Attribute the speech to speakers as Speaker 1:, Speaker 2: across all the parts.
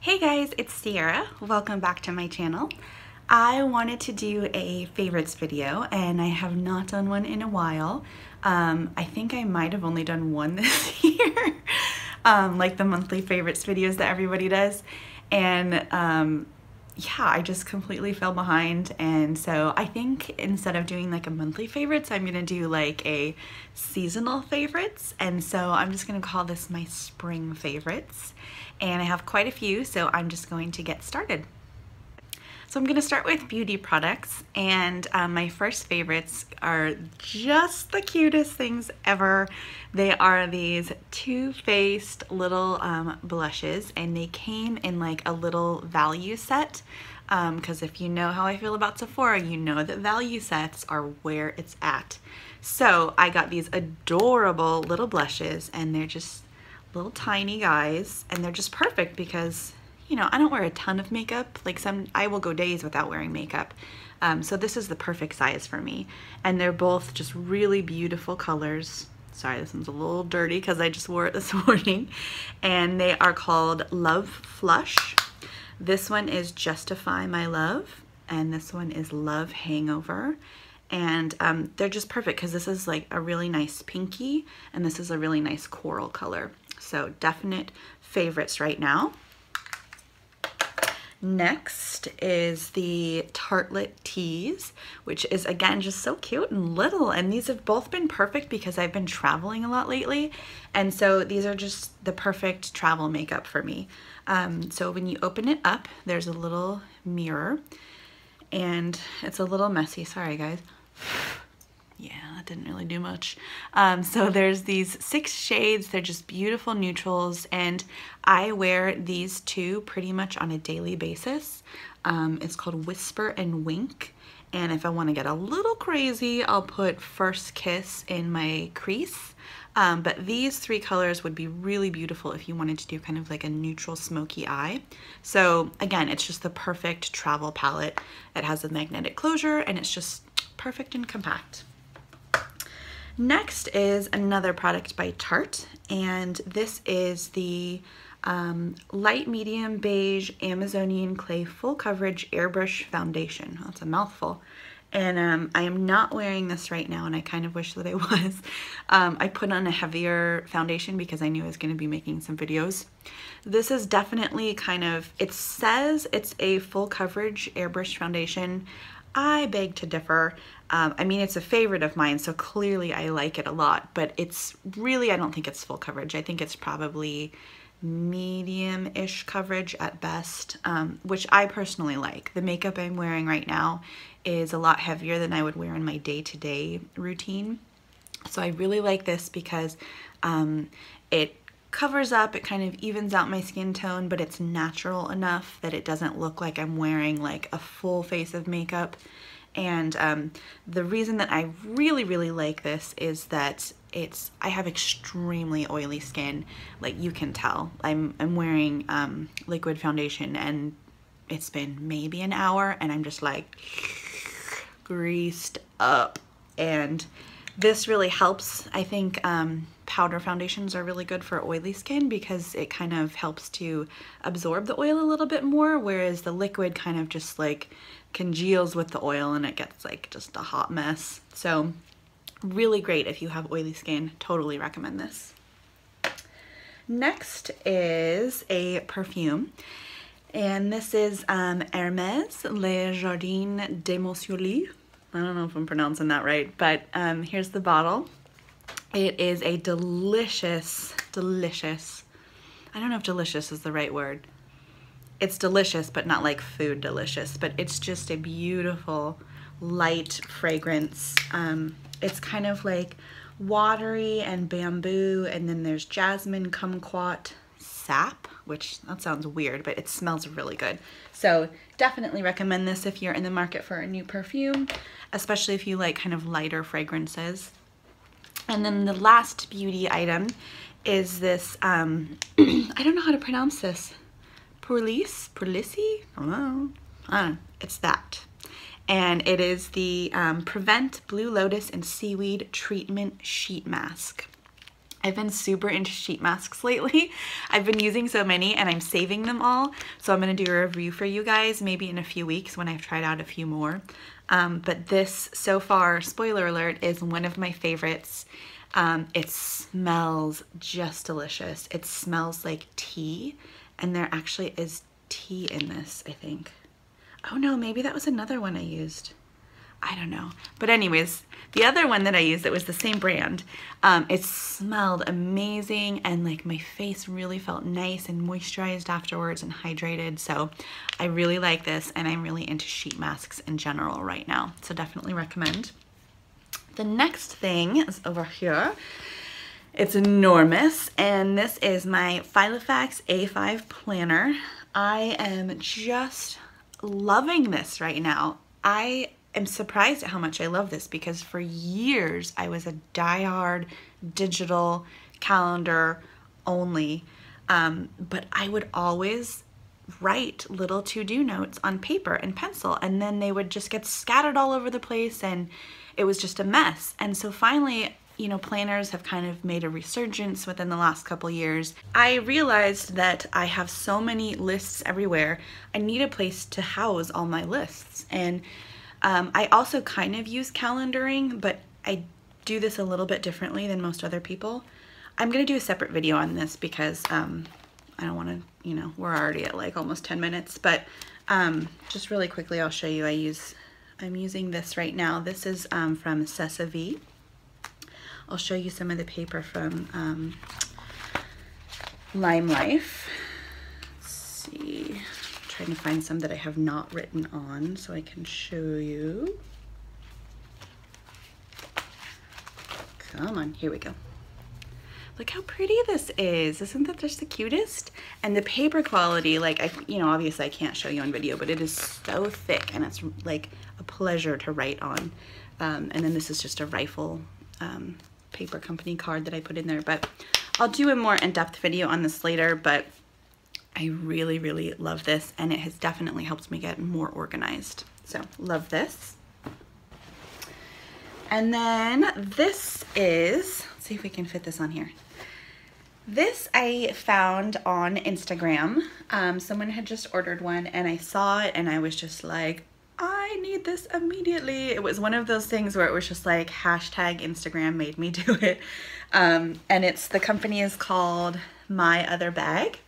Speaker 1: Hey guys, it's Sierra. Welcome back to my channel. I wanted to do a favorites video and I have not done one in a while. I think I might have only done one this year, like the monthly favorites videos that everybody does. And yeah, I just completely fell behind, and so I think instead of doing like a monthly favorites, I'm gonna do like a seasonal favorites, and so I'm just gonna call this my spring favorites, and I have quite a few, so I'm just going to get started. So I'm going to start with beauty products, and my first favorites are just the cutest things ever. They are these Too Faced little blushes, and they came in like a little value set, because if you know how I feel about Sephora, you know that value sets are where it's at. So I got these adorable little blushes, and they're just little tiny guys, and they're just perfect because, you know, I don't wear a ton of makeup. Like I will go days without wearing makeup. So this is the perfect size for me. And they're both just really beautiful colors. Sorry, this one's a little dirty because I just wore it this morning. And they are called Love Flush. This one is Justify My Love, and this one is Love Hangover. And they're just perfect because this is like a really nice pinky, and this is a really nice coral color. So definite favorites right now. Next is the Tartlette Tease, which is again just so cute and little, and these have both been perfect because I've been traveling a lot lately, and so these are just the perfect travel makeup for me. So when you open it up, there's a little mirror, and it's a little messy, sorry guys. Yeah, that didn't really do much. So there's these 6 shades. They're just beautiful neutrals, and I wear these two pretty much on a daily basis. It's called Whisper and Wink, and if I want to get a little crazy, I'll put First Kiss in my crease. But these 3 colors would be really beautiful if you wanted to do kind of like a neutral smoky eye. So again, it's just the perfect travel palette. It has a magnetic closure, and it's just perfect and compact. Next is another product by Tarte, and this is the Light Medium Beige Amazonian Clay Full Coverage Airbrush Foundation. That's a mouthful. And I am not wearing this right now, and I kind of wish that I was. I put on a heavier foundation because I knew I was going to be making some videos. This is definitely kind of, it says it's a full coverage airbrush foundation. I beg to differ. I mean, it's a favorite of mine, so clearly I like it a lot, but it's really, I don't think it's full coverage. I think it's probably medium-ish coverage at best, which I personally like. The makeup I'm wearing right now is a lot heavier than I would wear in my day-to-day routine. So I really like this because it covers up, it kind of evens out my skin tone, but it's natural enough that it doesn't look like I'm wearing like a full face of makeup. And the reason that I really like this is that I have extremely oily skin. Like, you can tell. I'm wearing liquid foundation, and it's been maybe an hour, and I'm just like greased up, and this really helps. I think powder foundations are really good for oily skin because it kind of helps to absorb the oil a little bit more, whereas the liquid kind of just like congeals with the oil and it gets like just a hot mess. So really great if you have oily skin. Totally recommend this. Next is a perfume, and this is Hermes Jardin de Monsiour Li. I don't know if I'm pronouncing that right, but here's the bottle. It is a delicious, I don't know if delicious is the right word. It's delicious, but not like food delicious, but it's just a beautiful light fragrance. It's kind of like watery and bamboo, and then there's jasmine kumquat sap, which that sounds weird, but it smells really good. So definitely recommend this if you're in the market for a new perfume, especially if you like kind of lighter fragrances. And then the last beauty item is this, I don't know how to pronounce this, Pur-lisse? I don't know. It's that. And it is the Prevent Blue Lotus and Seaweed Treatment Sheet Mask. I've been super into sheet masks lately. I've been using so many and I'm saving them all. So I'm gonna do a review for you guys maybe in a few weeks when I've tried out a few more. But this so far, spoiler alert, is one of my favorites. It smells just delicious. It smells like tea, and there actually is tea in this, I think. Oh no, maybe that was another one I used. I don't know. But anyways, the other one that I used that was the same brand, it smelled amazing, and like my face really felt nice and moisturized afterwards and hydrated. So I really like this, and I'm really into sheet masks in general right now. So definitely recommend. The next thing is over here. It's enormous, and this is my Filofax A5 planner. I am just loving this right now. I am surprised at how much I love this, because for years I was a diehard digital calendar only, but I would always write little to-do notes on paper and pencil, and then they would just get scattered all over the place, and it was just a mess. And so finally, you know, planners have kind of made a resurgence within the last couple years. I realized that I have so many lists everywhere. I need a place to house all my lists. And I also kind of use calendaring, but I do this a little bit differently than most other people. I'm gonna do a separate video on this because I don't wanna, you know, we're already at like almost 10 minutes, but just really quickly, I'll show you. I'm using this right now. This is from Seaweed. I'll show you some of the paper from Lime Life. Let's see. I'm trying to find some that I have not written on so I can show you. Come on, here we go. Look how pretty this is. Isn't that just the cutest? And the paper quality, like, you know, obviously I can't show you on video, but it is so thick, and it's like a pleasure to write on. And then this is just a rifle paper company card that I put in there, but I'll do a more in-depth video on this later. But I really, really love this, and it has definitely helped me get more organized. So love this. And then this is, let's see if we can fit this on here. This I found on Instagram. Someone had just ordered one, and I saw it, and I was just like, I need this immediately. It was one of those things where it was just like hashtag Instagram made me do it. And the company is called My Other Bag.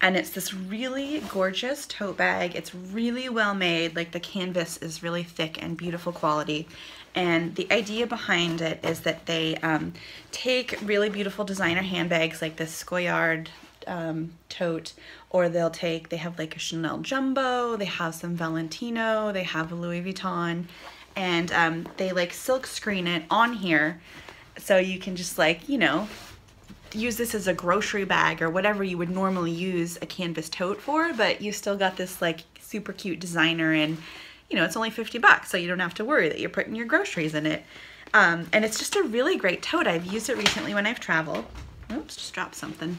Speaker 1: And it's this really gorgeous tote bag. It's really well made. Like, the canvas is really thick and beautiful quality. And the idea behind it is that they take really beautiful designer handbags like this Goyard tote, or they have like a Chanel Jumbo, they have some Valentino, they have a Louis Vuitton, and they like silk screen it on here so you can just, like, you know, use this as a grocery bag or whatever you would normally use a canvas tote for, but you still got this like super cute designer, and you know, it's only 50 bucks, so you don't have to worry that you're putting your groceries in it. And it's just a really great tote. I've used it recently when I've traveled. Oops, just dropped something.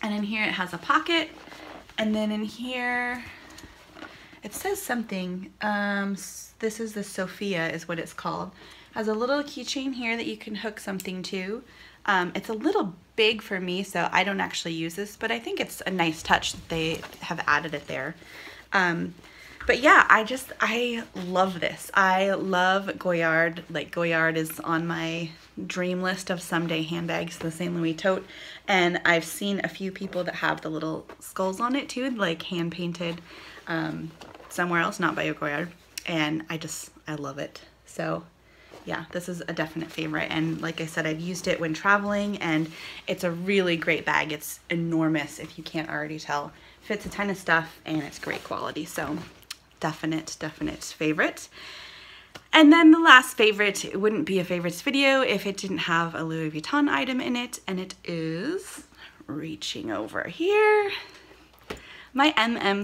Speaker 1: And in here it has a pocket, and then in here it says something. This is the Sophia is what it's called. Has a little keychain here that you can hook something to. It's a little big for me, so I don't actually use this, but I think it's a nice touch that they have added it there. But yeah, I love this. I love Goyard. Like, Goyard is on my dream list of someday handbags, the St. Louis tote. And I've seen a few people that have the little skulls on it too, like hand painted somewhere else, not by a Goyard. And I love it. So yeah, this is a definite favorite. And like I said, I've used it when traveling, and it's a really great bag. It's enormous, if you can't already tell. Fits a ton of stuff, and it's great quality. So definite favorite. And then the last favorite, it wouldn't be a favorites video if it didn't have a Louis Vuitton item in it, and it is, reaching over here, my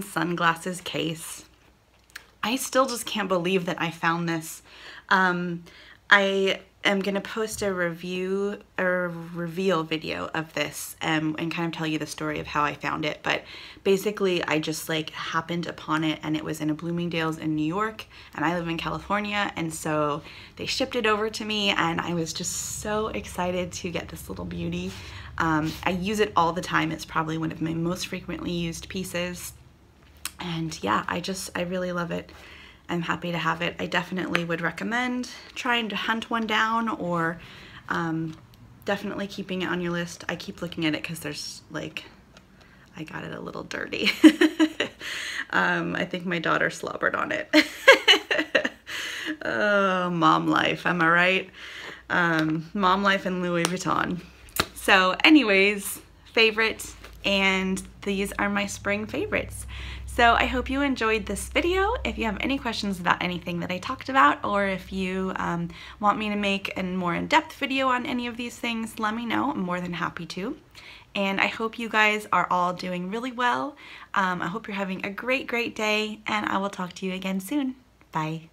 Speaker 1: sunglasses case. I still just can't believe that I found this. I am gonna post a reveal video of this and kind of tell you the story of how I found it. But basically I just like happened upon it, and it was in a Bloomingdale's in New York, and I live in California, and so they shipped it over to me, and I was just so excited to get this little beauty. I use it all the time. It's probably one of my most frequently used pieces, and yeah, I really love it. I'm happy to have it. I definitely would recommend trying to hunt one down, or definitely keeping it on your list. I keep looking at it because there's like, I got it a little dirty. I think my daughter slobbered on it. Oh, mom life, am I right? Mom life and Louis Vuitton. So anyways, favorite, and these are my spring favorites. So I hope you enjoyed this video. If you have any questions about anything that I talked about, or if you want me to make a more in-depth video on any of these things, let me know. I'm more than happy to. And I hope you guys are all doing really well. I hope you're having a great day, and I will talk to you again soon. Bye.